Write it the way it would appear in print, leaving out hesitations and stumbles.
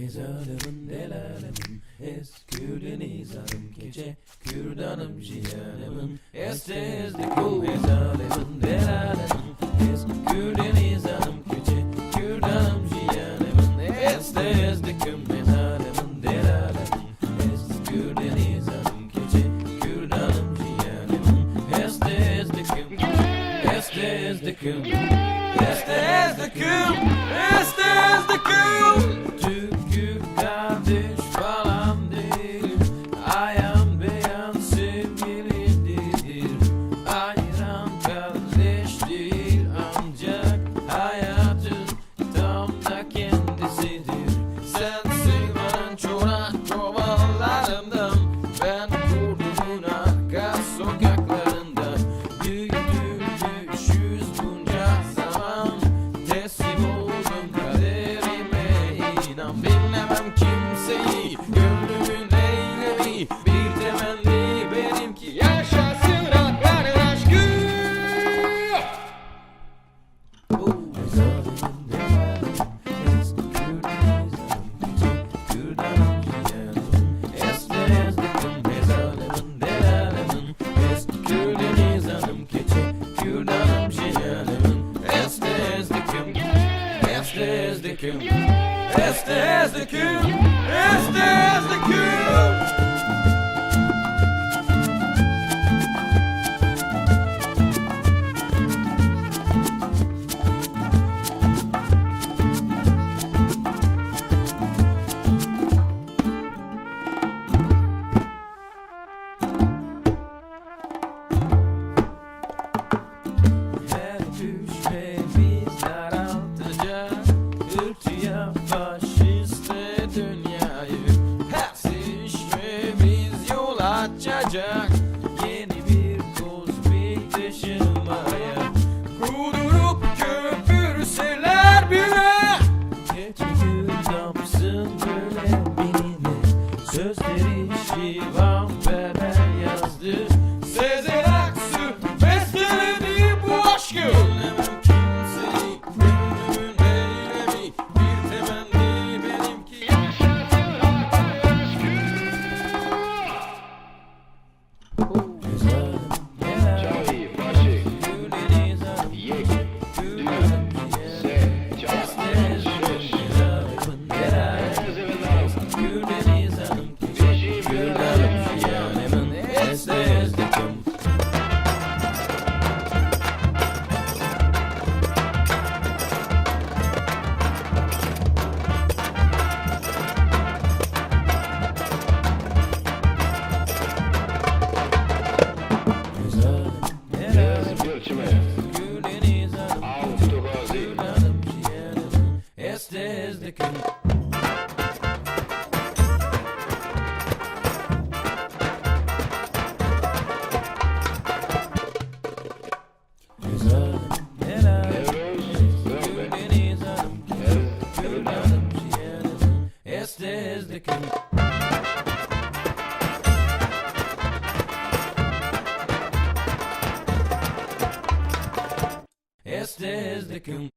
Ezalımın delalımın eskürdeniz gece kürdanım cihanımın estezdikum ezalımın delalımın eskürdeniz gece kürdanım cihanımın estezdikum ezalımın delalımın eskürdeniz gece kürdanım cihanımın estezdikum estezdikum estezdikum estezdikum. Türk'ü kardeş falan değil, ayan beyan sevgilidir. Ayran kardeş değil, ancak hayatın tam da kendisidir. Sensin ben çorak kovalarından, ben kurdumun arka sokaklarında. Büyütülmüşüz bunca zaman, teslim oldum kaderime. İnan bilmem kimseyi, gönlümün eylemi bir temenni benimki, yaşasın Rabberin aşkı. Ezalımın delalımın eskürdeniz kürdanım cihanımın estezdikum ezalımın delalımın eskürdeniz keçe kürdanım cihanımın estezdikum estezdikum estezdikum estezdikum. Her düşmemiz daraltacak, ırkçıya faşiste dünyayı. Her sevişmemiz yol açacak, yeni bir kozmik taşımaya. Kudurup köpürseler bile, geçe gündamsın böyle benimle. Sözleri Şivan Berber yazdı, Sezen Aksu besteledi bu aşkı. Bilemem kimseyi, gönlümün eylemi bir temenni benimki, yaşasın Rabberin aşkı. Ezalım Çay, başı, kürdeniz yek, kürdanım se, çay, estezdikum ezalımın delalımın kürdeniz beşi, kürdanım cihanımın estezdikum. Ezalım biraz gölçme, kürdeniz altı gazi, kürdanım cihanımın estezdikum. Ezalım nevroz, bömbe, kürdeniz kürdanım cihanımın estezdikum. Estezdikum.